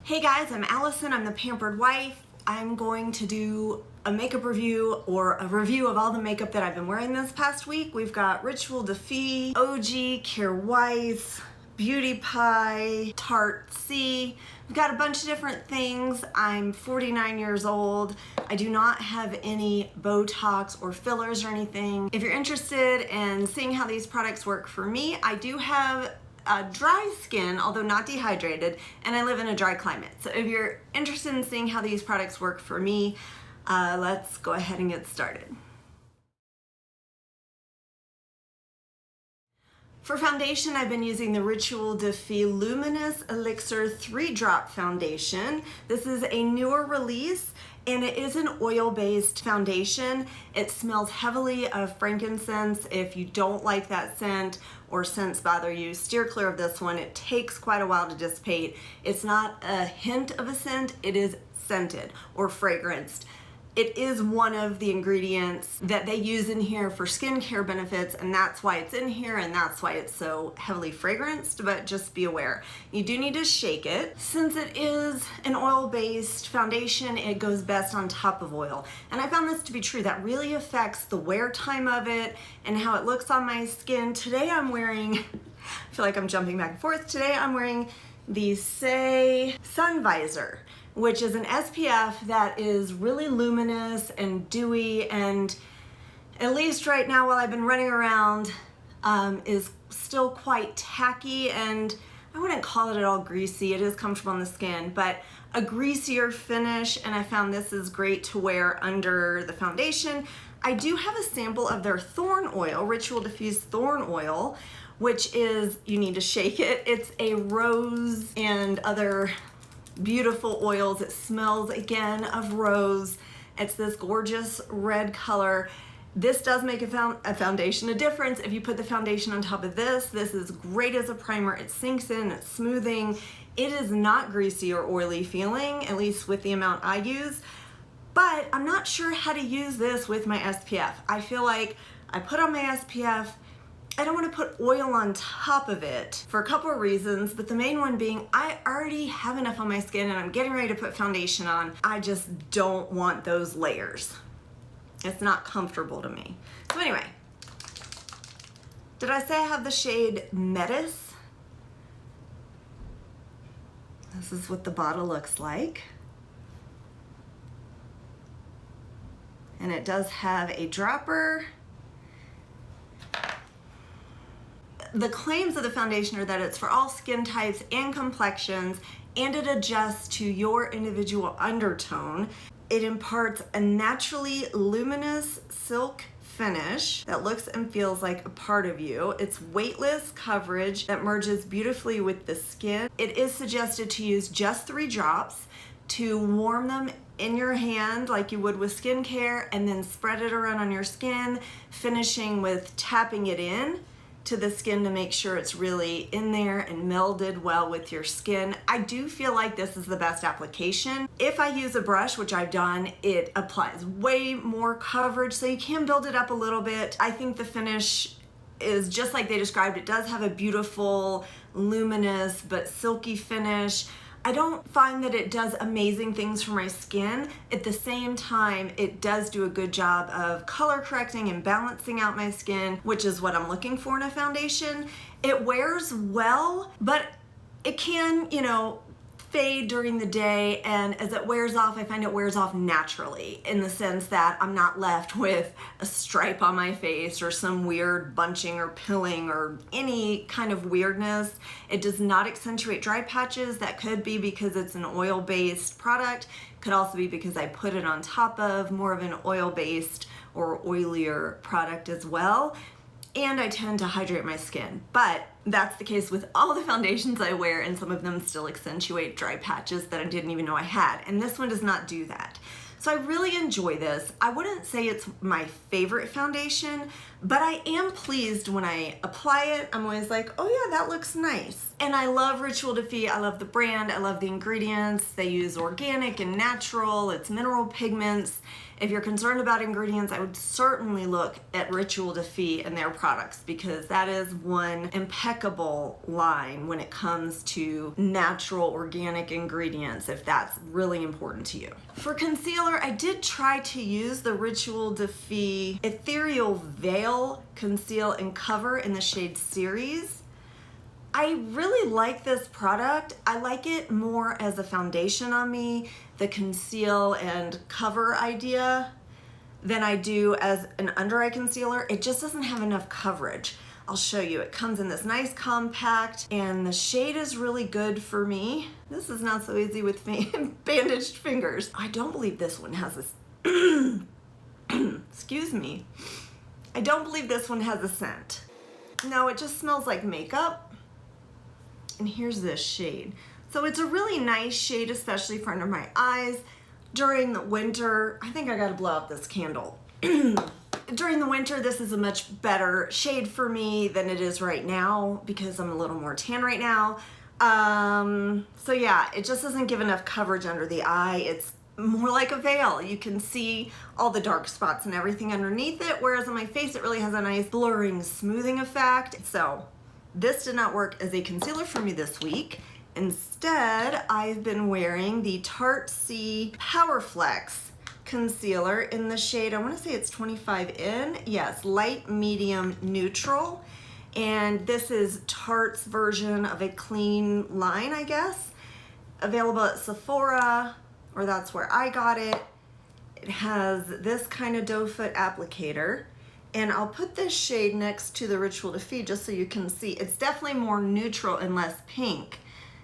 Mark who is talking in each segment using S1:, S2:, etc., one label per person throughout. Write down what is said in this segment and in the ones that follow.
S1: Hey guys, I'm Allison, I'm the Pampered Wife. I'm going to do a makeup review or a review of all the makeup that I've been wearing this past week. We've got Rituel de Fille, Ogee, Kjaer Weis, Beauty Pie, Tarte C. We've got a bunch of different things. I'm 49 years old. I do not have any Botox or fillers or anything. If you're interested in seeing how these products work for me, I do have dry skin, although not dehydrated, and I live in a dry climate. So if you're interested in seeing how these products work for me, let's go ahead and get started. For foundation, I've been using the Rituel de Fille Luminous Elixir 3-Drop Foundation. This is a newer release, and it is an oil-based foundation. It smells heavily of frankincense. If you don't like that scent or scents bother you, steer clear of this one. It takes quite a while to dissipate. It's not a hint of a scent, it is scented or fragranced. It is one of the ingredients that they use in here for skincare benefits, and that's why it's in here and that's why it's so heavily fragranced, but just be aware. You do need to shake it. Since it is an oil-based foundation, it goes best on top of oil. And I found this to be true. That really affects the wear time of it and how it looks on my skin. Today I'm wearing, I feel like I'm jumping back and forth. Today I'm wearing the Say Sun Visor, which is an SPF that is really luminous and dewy, and at least right now while I've been running around is still quite tacky, and I wouldn't call it at all greasy. It is comfortable on the skin, but a greasier finish, and I found this is great to wear under the foundation. I do have a sample of their Thorn Oil, Rituel de Fille's Thorn Oil, which is, you need to shake it. It's a rose and other beautiful oils. It smells again of rose. It's this gorgeous red color. This does make a foundation a difference. If you put the foundation on top of this, this is great as a primer. It sinks in, it's smoothing. It is not greasy or oily feeling, at least with the amount I use, but I'm not sure how to use this with my SPF. I feel like I put on my SPF, I don't want to put oil on top of it for a couple of reasons, but the main one being I already have enough on my skin and I'm getting ready to put foundation on. I just don't want those layers. It's not comfortable to me. So anyway, did I say I have the shade Metis? This is what the bottle looks like. And it does have a dropper. The claims of the foundation are that it's for all skin types and complexions, and it adjusts to your individual undertone. It imparts a naturally luminous silk finish that looks and feels like a part of you. It's weightless coverage that merges beautifully with the skin. It is suggested to use just 3 drops to warm them in your hand like you would with skincare, and then spread it around on your skin, finishing with tapping it in to the skin to make sure it's really in there and melded well with your skin. I do feel like this is the best application. If I use a brush, which I've done, it applies way more coverage, so you can build it up a little bit. I think the finish is just like they described. It does have a beautiful, luminous, but silky finish. I don't find that it does amazing things for my skin. At the same time, it does do a good job of color correcting and balancing out my skin, which is what I'm looking for in a foundation. It wears well, but it can, fade during the day, and as it wears off, I find it wears off naturally, in the sense that I'm not left with a stripe on my face or some weird bunching or pilling or any kind of weirdness. It does not accentuate dry patches. That could be because it's an oil-based product. Could also be because I put it on top of more of an oil-based or oilier product as well. And I tend to hydrate my skin, but that's the case with all the foundations I wear, and some of them still accentuate dry patches that I didn't even know I had, and this one does not do that. So I really enjoy this. I wouldn't say it's my favorite foundation, But I am pleased when I apply it. I'm always like, oh yeah, that looks nice. And I love Rituel de Fille. I love the brand. I love the ingredients. They use organic and natural. It's mineral pigments. If you're concerned about ingredients, I would certainly look at Rituel de Fille and their products, because that is one impeccable line when it comes to natural organic ingredients, if that's really important to you. For concealer, I did try to use the Rituel de Fille Ethereal Veil Conceal and Cover in the shade Series. I really like this product. I like it more as a foundation on me, the conceal and cover idea, than I do as an under eye concealer. It just doesn't have enough coverage. I'll show you. It comes in this nice compact, and the shade is really good for me. This is not so easy with me bandaged fingers. I don't believe this one has a excuse me. I don't believe this one has a scent. No, it just smells like makeup. And here's this shade. So it's a really nice shade, especially for under my eyes. During the winter, I think I gotta blow out this candle. During the winter, this is a much better shade for me than it is right now, because I'm a little more tan right now. So yeah, it just doesn't give enough coverage under the eye. It's more like a veil. You can see all the dark spots and everything underneath it, whereas on my face, it really has a nice blurring, smoothing effect. So this did not work as a concealer for me this week. Instead, I've been wearing the Tarte C Power Flex concealer in the shade, I want to say it's 25N. Yes, light, medium, neutral. And this is Tarte's version of a clean line, I guess. Available at Sephora, or that's where I got it. It has this kind of doe foot applicator. And I'll put this shade next to the Rituel de Fille just so you can see. It's definitely more neutral and less pink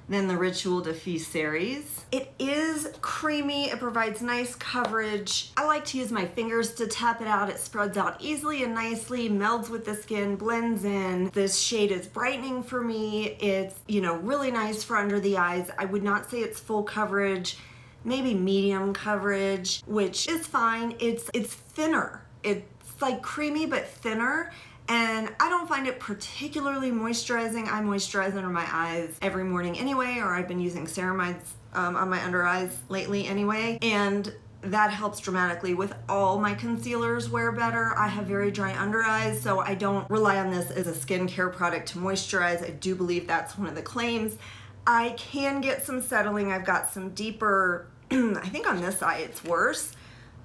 S1: than the Rituel de Fille series. It is creamy. It provides nice coverage. I like to use my fingers to tap it out. It spreads out easily and nicely, melds with the skin, blends in. This shade is brightening for me. It's, you know, really nice for under the eyes. I would not say it's full coverage, maybe medium coverage, which is fine. It's thinner. It's like creamy but thinner, and I don't find it particularly moisturizing. I moisturize under my eyes every morning anyway, or I've been using ceramides on my under eyes lately anyway, and that helps dramatically with all my concealers wear better. I have very dry under eyes, so I don't rely on this as a skincare product to moisturize. I do believe that's one of the claims. I can get some settling. I've got some deeper, I think on this eye it's worse.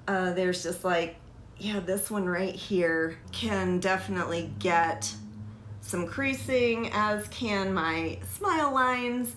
S1: There's just like, yeah, this one right here can definitely get some creasing, as can my smile lines,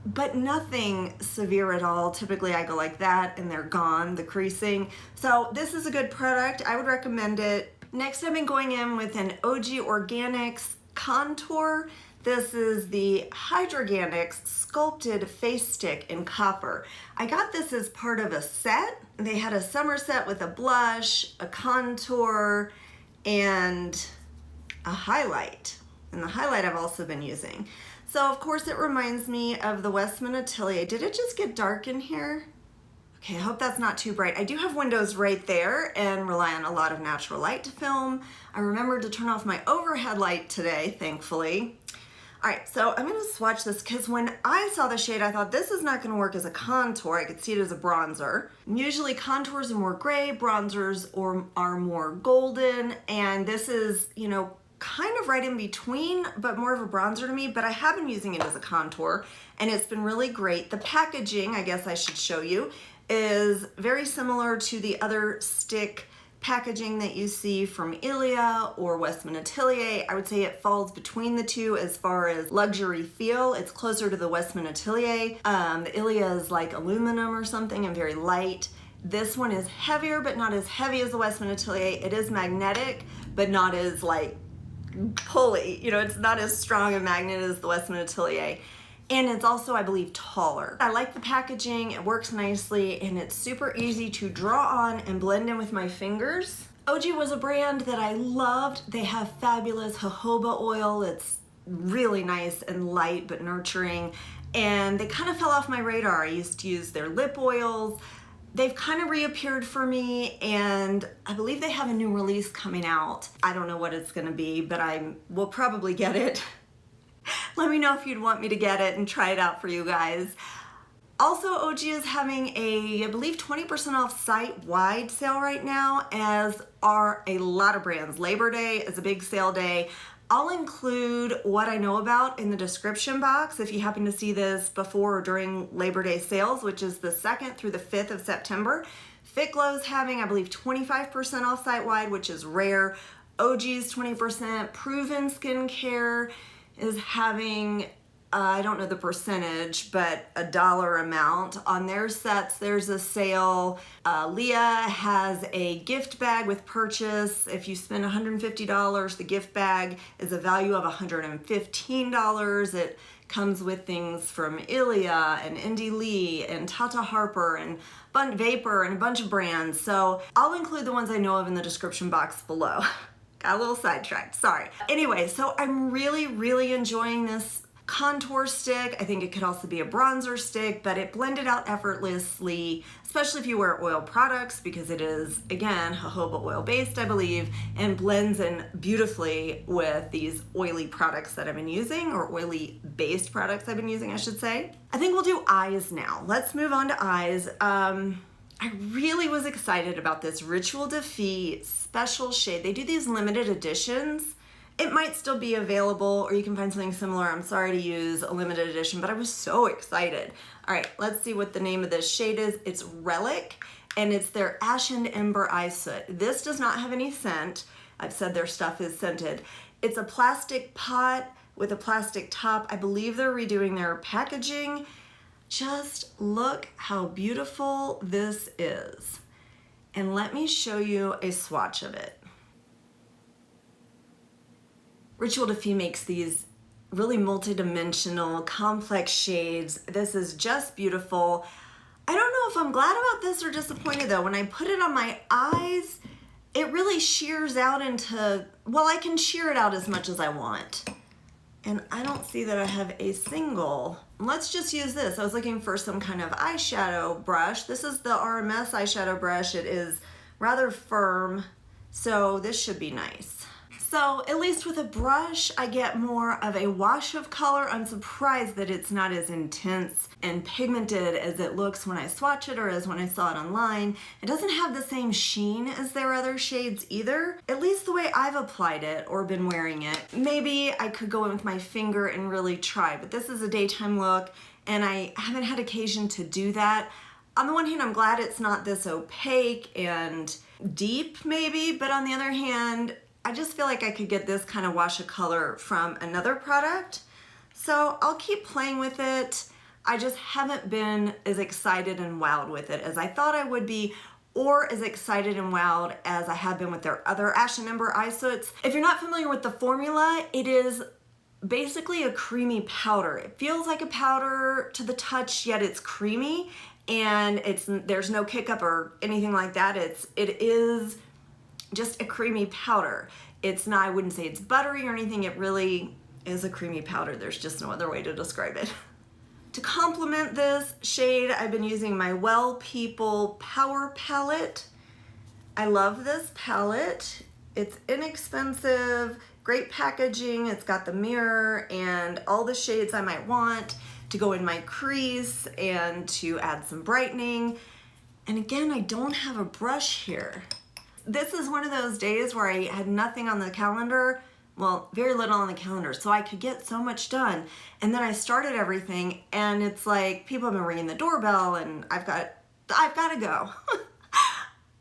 S1: but nothing severe at all. Typically I go like that and they're gone, the creasing. So this is a good product. I would recommend it. Next, I've been going in with an Ogee Organics Contour. This is the Hydroganics Sculpted Face Stick in Copper. I got this as part of a set. They had a summer set with a blush, a contour, and a highlight. And the highlight I've also been using. So of course it reminds me of the Westman Atelier. Did it just get dark in here? Okay, I hope that's not too bright. I do have windows right there and rely on a lot of natural light to film. I remembered to turn off my overhead light today, thankfully. All right, so I'm gonna swatch this because when I saw the shade, I thought this is not gonna work as a contour. I could see it as a bronzer. Usually contours are more gray, bronzers are more golden, and this is, you know, kind of right in between, but more of a bronzer to me, but I have been using it as a contour, and it's been really great. The packaging, I guess I should show you, is very similar to the other stick packaging that you see from Aillea or Westman Atelier. I would say it falls between the two as far as luxury feel. It's closer to the Westman Atelier. The Aillea is like aluminum or something and very light. This one is heavier, but not as heavy as the Westman Atelier. It is magnetic, but not as like pulley. You know, it's not as strong a magnet as the Westman Atelier. And it's also, I believe, taller. I like the packaging, it works nicely, and it's super easy to draw on and blend in with my fingers. Ogee was a brand that I loved. They have fabulous jojoba oil. It's really nice and light but nurturing. And they kind of fell off my radar. I used to use their lip oils. they've kind of reappeared for me, and I believe they have a new release coming out. I don't know what it's gonna be, but I will probably get it. Let me know if you'd want me to get it and try it out for you guys. Also, Ogee is having a, I believe, 20% off site-wide sale right now, as are a lot of brands. Labor Day is a big sale day. I'll include what I know about in the description box if you happen to see this before or during Labor Day sales, which is the 2nd through the 5th of September. Fit Glow's having, I believe, 25% off site-wide, which is rare. Ogee's 20%. Proven Skincare is having, I don't know the percentage, but a dollar amount on their sets. There's a sale. Aillea has a gift bag with purchase. If you spend $150, the gift bag is a value of $115. It comes with things from Aillea and Indy Lee and Tata Harper and Vapor and a bunch of brands. So I'll include the ones I know of in the description box below. Got a little sidetracked, sorry. Anyway, so I'm really enjoying this contour stick. I think it could also be a bronzer stick, but it blended out effortlessly, especially if you wear oil products, because it is, again, jojoba oil based, I believe, and blends in beautifully with these oily products that I've been using, or oily based products I've been using, I should say. I think we'll do eyes now. Let's move on to eyes. I really was excited about this Rituel de Fille special shade. They do these limited editions. It might still be available, or you can find something similar. I'm sorry to use a limited edition, but I was so excited. All right, let's see what the name of this shade is. It's Relic, and it's their Ash and Ember Eye Soot. This does not have any scent. I've said their stuff is scented. It's a plastic pot with a plastic top. I believe they're redoing their packaging. Just look how beautiful this is. And let me show you a swatch of it. Rituel de Fille makes these really multi-dimensional, complex shades. This is just beautiful. I don't know if I'm glad about this or disappointed though. When I put it on my eyes, it really shears out into, well, I can sheer it out as much as I want. And I don't see that I have a single. Let's just use this. I was looking for some kind of eyeshadow brush. This is the RMS eyeshadow brush. It is rather firm, so this should be nice. So at least with a brush, I get more of a wash of color. I'm surprised that it's not as intense and pigmented as it looks when I swatch it or as when I saw it online. It doesn't have the same sheen as their other shades either, at least the way I've applied it or been wearing it. Maybe I could go in with my finger and really try, but this is a daytime look and I haven't had occasion to do that. On the one hand, I'm glad it's not this opaque and deep maybe, but on the other hand, I just feel like I could get this kind of wash of color from another product. So I'll keep playing with it. I just haven't been as excited and wowed with it as I thought I would be, or as excited and wowed as I have been with their other Ash and Ember Eye Soots. If you're not familiar with the formula, it is basically a creamy powder. It feels like a powder to the touch, yet it's creamy, and there's no kick up or anything like that. It is just a creamy powder. It's not, I wouldn't say it's buttery or anything, it really is a creamy powder. There's just no other way to describe it. To complement this shade, I've been using my Well People Power Palette. I love this palette. It's inexpensive, great packaging, it's got the mirror and all the shades I might want to go in my crease and to add some brightening. And again, I don't have a brush here. This is one of those days where I had nothing on the calendar, well, very little on the calendar, so I could get so much done. And then I started everything and it's like people have been ringing the doorbell and I've got to go.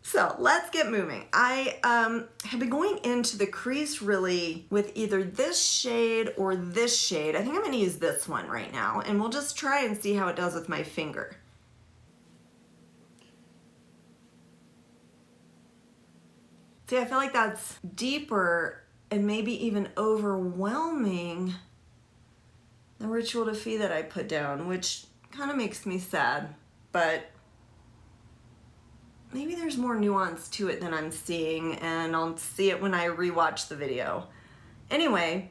S1: So let's get moving. I have been going into the crease really with either this shade or this shade. I think I'm gonna use this one right now and we'll just try and see how it does with my finger. See, I feel like that's deeper and maybe even overwhelming the Rituel de Fille that I put down, which kind of makes me sad, but maybe there's more nuance to it than I'm seeing, and I'll see it when I rewatch the video. Anyway,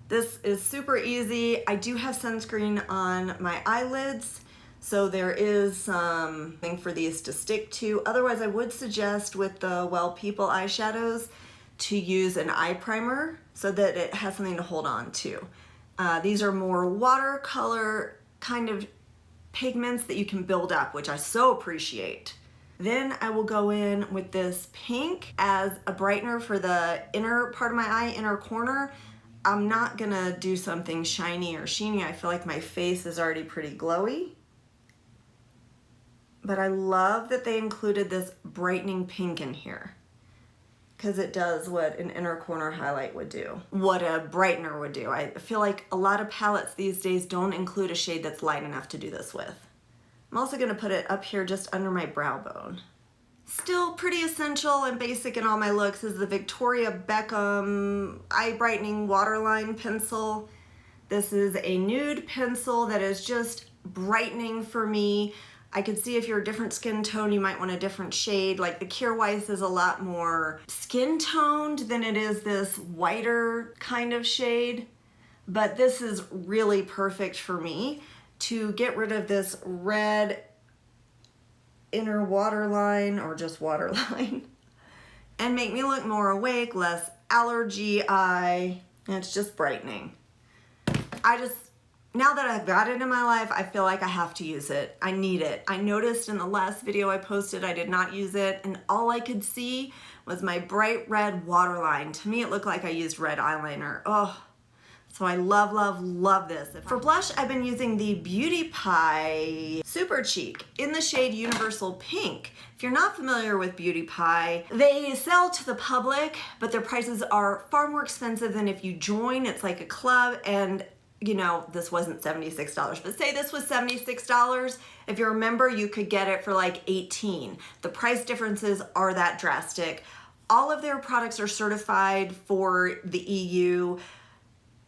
S1: this is super easy. I do have sunscreen on my eyelids, So there is something for these to stick to. Otherwise, I would suggest with the Well People eyeshadows to use an eye primer so that it has something to hold on to. These are more watercolor kind of pigments that you can build up, which I so appreciate. Then I will go in with this pink as a brightener for the inner part of my eye, inner corner. I'm not gonna do something shiny or sheeny. I feel like my face is already pretty glowy. But I love that they included this brightening pink in here because it does what an inner corner highlight would do, what a brightener would do. I feel like a lot of palettes these days don't include a shade that's light enough to do this with. I'm also gonna put it up here just under my brow bone. Still pretty essential and basic in all my looks is the Victoria Beckham Eye Brightening Waterline Pencil. This is a nude pencil that is just brightening for me. I could see if you're a different skin tone, you might want a different shade. Like the Kjaer Weis is a lot more skin toned than it is this whiter kind of shade. But this is really perfect for me to get rid of this red inner waterline or just waterline and make me look more awake, less allergy eye, and it's just brightening. Now that I've got it in my life, I feel like I have to use it. I need it. I noticed in the last video I posted I did not use it, and all I could see was my bright red waterline. To me, it looked like I used red eyeliner. Oh, so I love, love, love this. For blush, I've been using the Beauty Pie Super Cheek in the shade Universal Pink. If you're not familiar with Beauty Pie, they sell to the public, but their prices are far more expensive than if you join. It's like a club, and you know, this wasn't $76, but say this was $76. If you're a member, you could get it for like $18. The price differences are that drastic. All of their products are certified for the EU.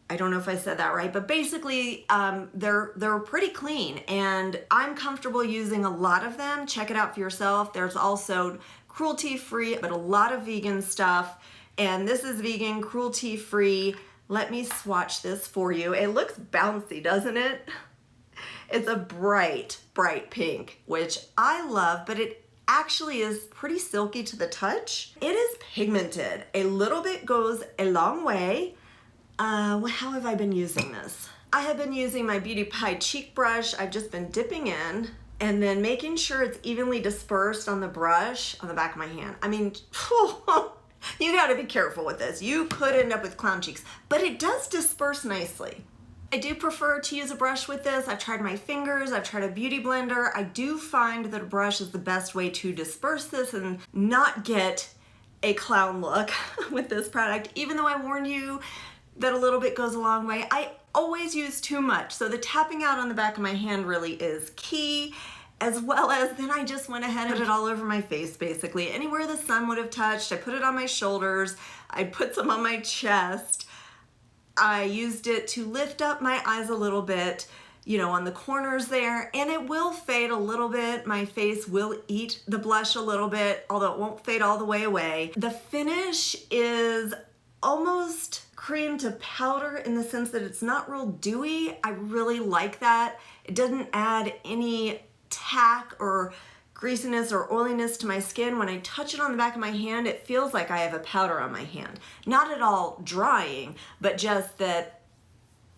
S1: I don't know if I said that right, but basically they're pretty clean, and I'm comfortable using a lot of them. Check it out for yourself. There's also cruelty-free, but a lot of vegan stuff, and this is vegan, cruelty-free. Let me swatch this for you. It looks bouncy, doesn't it? It's a bright, bright pink, which I love, but it actually is pretty silky to the touch. It is pigmented. A little bit goes a long way. How have I been using this? I have been using my Beauty Pie cheek brush. I've just been dipping in and then making sure it's evenly dispersed on the brush on the back of my hand. I mean, you gotta be careful with this. You could end up with clown cheeks, but it does disperse nicely. I do prefer to use a brush with this. I've tried my fingers, I've tried a beauty blender. I do find that a brush is the best way to disperse this and not get a clown look with this product, even though I warned you that a little bit goes a long way. I always use too much, so the tapping out on the back of my hand really is key, as well as then I just went ahead and put it all over my face, basically. Anywhere the sun would have touched, I put it on my shoulders, I put some on my chest. I used it to lift up my eyes a little bit, you know, on the corners there, and it will fade a little bit. My face will eat the blush a little bit, although it won't fade all the way away. The finish is almost cream to powder in the sense that it's not real dewy. I really like that. It doesn't add any tack or greasiness or oiliness to my skin. When I touch it on the back of my hand, it feels like I have a powder on my hand. Not at all drying, but just that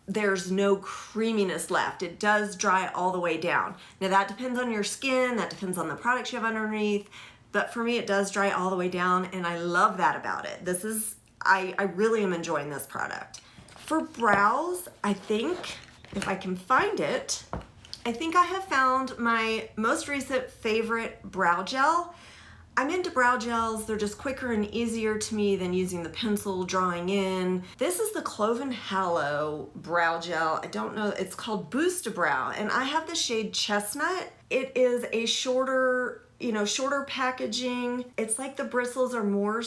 S1: there's no creaminess left. It does dry all the way down. Now that depends on your skin, that depends on the products you have underneath, but for me it does dry all the way down, and I love that about it. This is, I really am enjoying this product. For brows, I think, if I can find it, I think I have found my most recent favorite brow gel. I'm into brow gels. They're just quicker and easier to me than using the pencil drawing in. This is the Cloven Hallow brow gel. I don't know, it's called Boost a Brow, and I have the shade Chestnut. It is a shorter, you know, shorter packaging. It's like the bristles are more,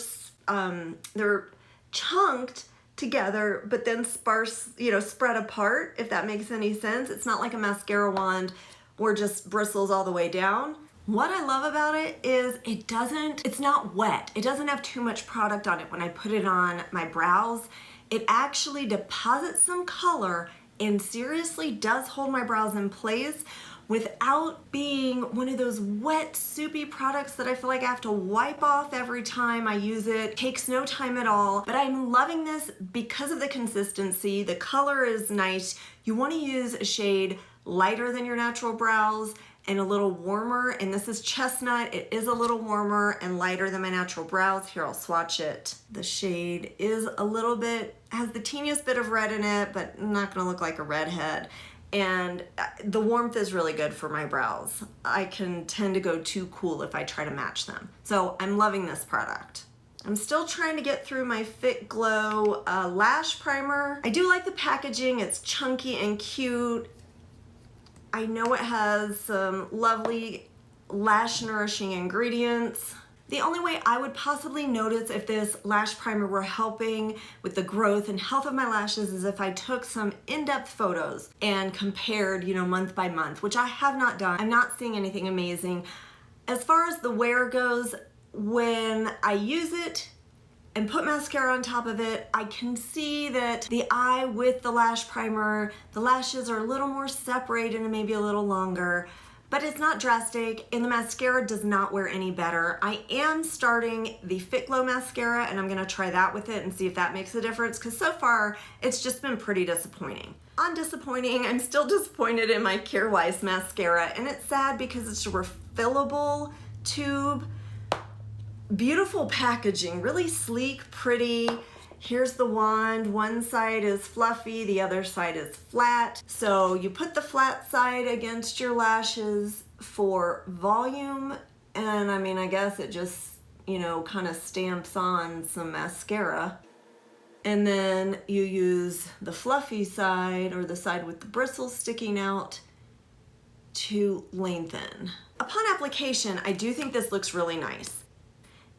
S1: they're chunked together, but then sparse, you know, spread apart, if that makes any sense. It's not like a mascara wand or just bristles all the way down. What I love about it is it's not wet. It doesn't have too much product on it when I put it on my brows. It actually deposits some color and seriously does hold my brows in place, without being one of those wet, soupy products that I feel like I have to wipe off every time I use it. Takes no time at all, but I'm loving this because of the consistency. The color is nice. You want to use a shade lighter than your natural brows and a little warmer, and this is Chestnut. It is a little warmer and lighter than my natural brows. Here, I'll swatch it. The shade is a little bit, has the teeniest bit of red in it, but not gonna look like a redhead. And the warmth is really good for my brows. I can tend to go too cool if I try to match them. So I'm loving this product. I'm still trying to get through my Fit Glow lash primer. I do like the packaging. It's chunky and cute. I know it has some lovely lash nourishing ingredients. The only way I would possibly notice if this lash primer were helping with the growth and health of my lashes is if I took some in-depth photos and compared, month by month, which I have not done. I'm not seeing anything amazing. As far as the wear goes, when I use it and put mascara on top of it, I can see that the eye with the lash primer, the lashes are a little more separated and maybe a little longer, but it's not drastic, and the mascara does not wear any better. I am starting the Fit Glow mascara, and I'm gonna try that with it and see if that makes a difference, because so far, it's just been pretty disappointing. On disappointing, I'm still disappointed in my Care Wise mascara, and it's sad because it's a refillable tube. Beautiful packaging, really sleek, pretty. Here's the wand. One side is fluffy, the other side is flat. So you put the flat side against your lashes for volume, and I guess it just, kind of stamps on some mascara. And then you use the fluffy side, or the side with the bristles sticking out, to lengthen. Upon application, I do think this looks really nice.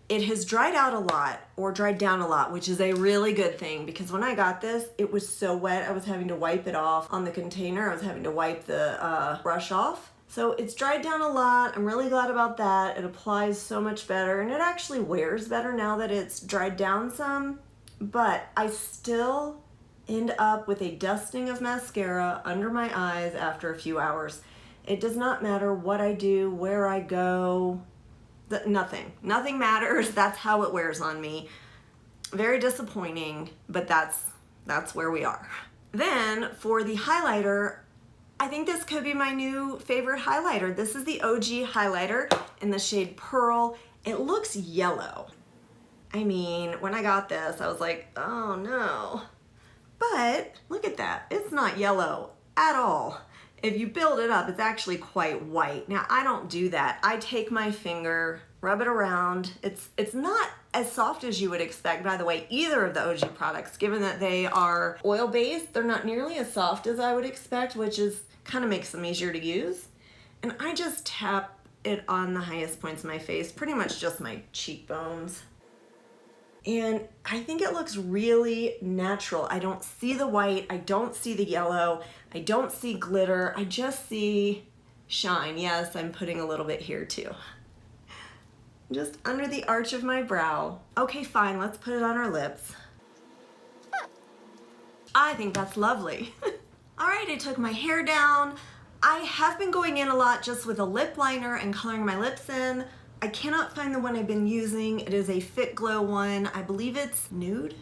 S1: It has dried out a lot, or dried down a lot, which is a really good thing, because when I got this, it was so wet, I was having to wipe it off on the container. I was having to wipe the brush off. So it's dried down a lot. I'm really glad about that. It applies so much better, and it actually wears better now that it's dried down some, but I still end up with a dusting of mascara under my eyes after a few hours. It does not matter what I do, where I go. Nothing matters. That's how it wears on me. Very disappointing, but that's where we are. Then for the highlighter, I think this could be my new favorite highlighter. This is the Ogee highlighter in the shade Pearl. It looks yellow. When I got this, I was like, oh no. But look at that. It's not yellow at all. If you build it up, it's actually quite white. Now, I don't do that. I take my finger, rub it around. It's not as soft as you would expect, by the way, either of the Ogee products, given that they are oil-based. They're not nearly as soft as I would expect, which is kind of makes them easier to use. And I just tap it on the highest points of my face, pretty much just my cheekbones. And I think it looks really natural. I don't see the white, I don't see the yellow, I don't see glitter, I just see shine. Yes, I'm putting a little bit here too. Just under the arch of my brow. Okay, fine, let's put it on our lips. I think that's lovely. All right, I took my hair down. I have been going in a lot just with a lip liner and coloring my lips in. I cannot find the one I've been using. It is a Fit Glow one. I believe it's nude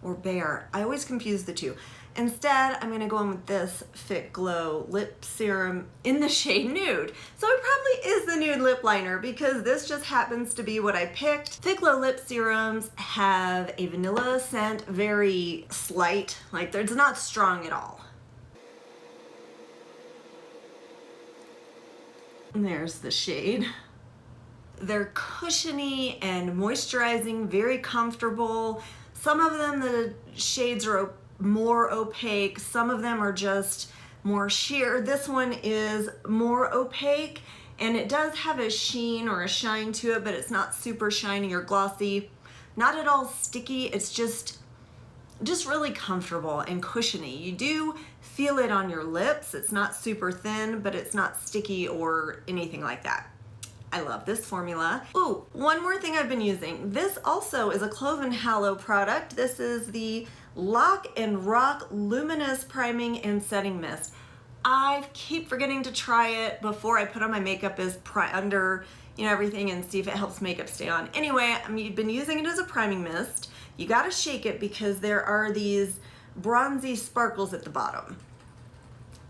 S1: or bare. I always confuse the two. Instead, I'm gonna go in with this Fit Glow lip serum in the shade Nude. So it probably is the nude lip liner because this just happens to be what I picked. Fit Glow lip serums have a vanilla scent, very slight, like it's not strong at all. And there's the shade. They're cushiony and moisturizing, very comfortable. Some of them, the shades are more opaque. Some of them are just more sheer. This one is more opaque, and it does have a sheen or a shine to it, but it's not super shiny or glossy. Not at all sticky. It's just really comfortable and cushiony. You do feel it on your lips. It's not super thin, but it's not sticky or anything like that. I love this formula. Ooh, one more thing I've been using. This also is a Cloven Hallow product. This is the Lock and Rock Luminous Priming and Setting Mist. I keep forgetting to try it before I put on my makeup as under, you know, everything, and see if it helps makeup stay on. Anyway, I've been using it as a priming mist. You gotta shake it because there are these bronzy sparkles at the bottom.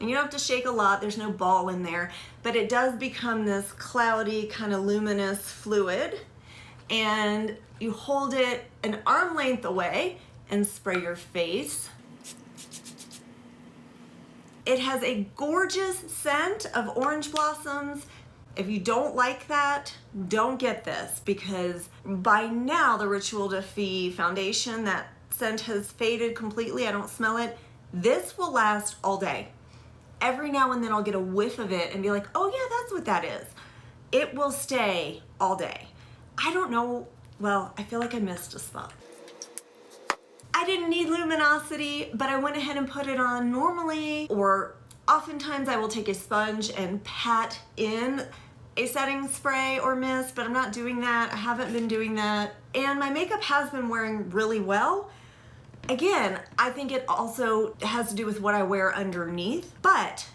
S1: And you don't have to shake a lot, there's no ball in there, but it does become this cloudy, kind of luminous fluid. And you hold it an arm length away and spray your face. It has a gorgeous scent of orange blossoms. If you don't like that, don't get this, because by now the Rituel de Fille foundation, that scent has faded completely. I don't smell it. This will last all day. Every now and then I'll get a whiff of it and be like, oh yeah, that's what that is. It will stay all day. I don't know, well, I feel like I missed a spot. I didn't need luminosity, but I went ahead and put it on normally, or oftentimes I will take a sponge and pat in a setting spray or mist, but I'm not doing that. I haven't been doing that. And my makeup has been wearing really well. Again, I think it also has to do with what I wear underneath, but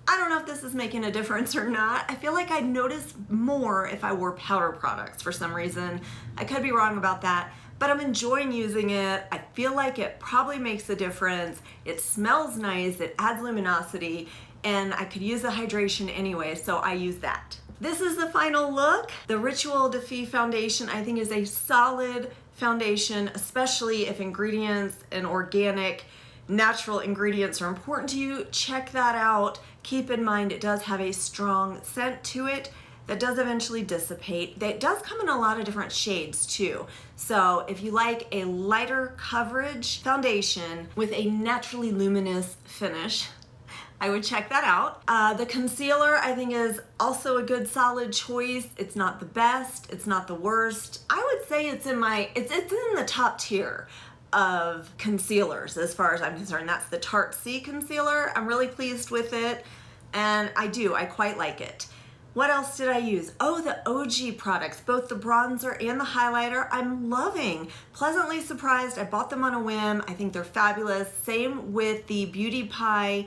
S1: I don't know if this is making a difference or not. I feel like I'd notice more if I wore powder products for some reason. I could be wrong about that, but I'm enjoying using it. I feel like it probably makes a difference. It smells nice, it adds luminosity, and I could use the hydration anyway, so I use that. This is the final look. The Rituel de Fille foundation, I think, is a solid foundation, especially if ingredients and organic, natural ingredients are important to you. Check that out. Keep in mind it does have a strong scent to it that does eventually dissipate. It does come in a lot of different shades too. So if you like a lighter coverage foundation with a naturally luminous finish, I would check that out. The concealer I think is also a good solid choice. It's not the best, it's not the worst. I would say it's in the top tier of concealers as far as I'm concerned. That's the Tarte C concealer. I'm really pleased with it, and I quite like it. What else did I use? Oh, the Ogee products, both the bronzer and the highlighter, I'm loving. Pleasantly surprised. I bought them on a whim. I think they're fabulous. Same with the Beauty Pie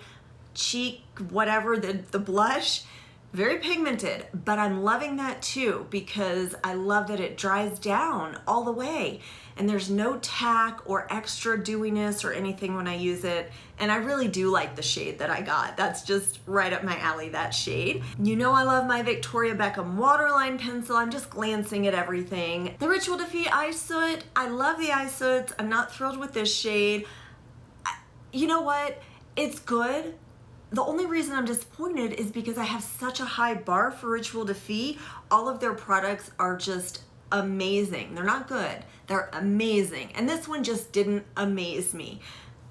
S1: cheek, whatever, the blush. Very pigmented, but I'm loving that too because I love that it dries down all the way and there's no tack or extra dewiness or anything when I use it. And I really do like the shade that I got. That's just right up my alley, that shade. You know I love my Victoria Beckham waterline pencil. I'm just glancing at everything. The Rituel de Fille Eye Soot. I love the eye soots. I'm not thrilled with this shade. You know what? It's good. The only reason I'm disappointed is because I have such a high bar for Rituel de Fille. All of their products are just amazing. They're not good, they're amazing. And this one just didn't amaze me.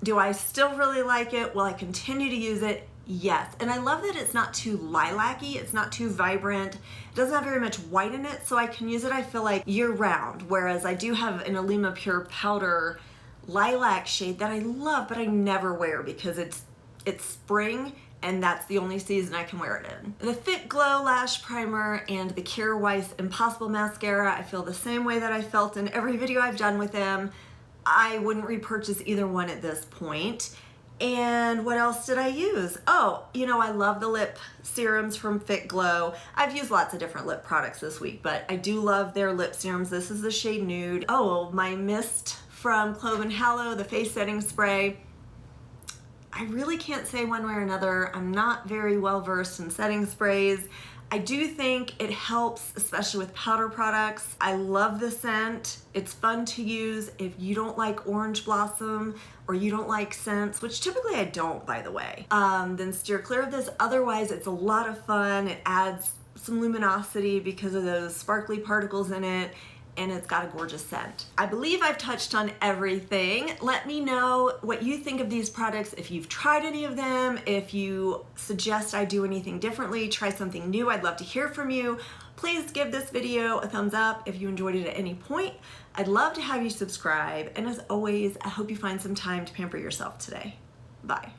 S1: Do I still really like it? Will I continue to use it? Yes. And I love that it's not too lilac-y, it's not too vibrant. It doesn't have very much white in it, so I can use it, I feel like, year-round. Whereas I do have an Aillea Pure Powder lilac shade that I love, but I never wear because it's spring and that's the only season I can wear it in. The Fit Glow Lash Primer and the Kjaer Weis Impossible Mascara, I feel the same way that I felt in every video I've done with them. I wouldn't repurchase either one at this point. And what else did I use? Oh, you know, I love the lip serums from Fit Glow. I've used lots of different lip products this week, but I do love their lip serums. This is the shade Nude. Oh, my mist from Clove and Hallow, the face setting spray. I really can't say one way or another. I'm not very well versed in setting sprays. I do think it helps, especially with powder products. I love the scent. It's fun to use if you don't like orange blossom or you don't like scents, which typically I don't, by the way. Then steer clear of this. Otherwise, it's a lot of fun. It adds some luminosity because of those sparkly particles in it, and it's got a gorgeous scent. I believe I've touched on everything. Let me know what you think of these products, if you've tried any of them, if you suggest I do anything differently, try something new. I'd love to hear from you. Please give this video a thumbs up if you enjoyed it at any point. I'd love to have you subscribe, and as always, I hope you find some time to pamper yourself today. Bye.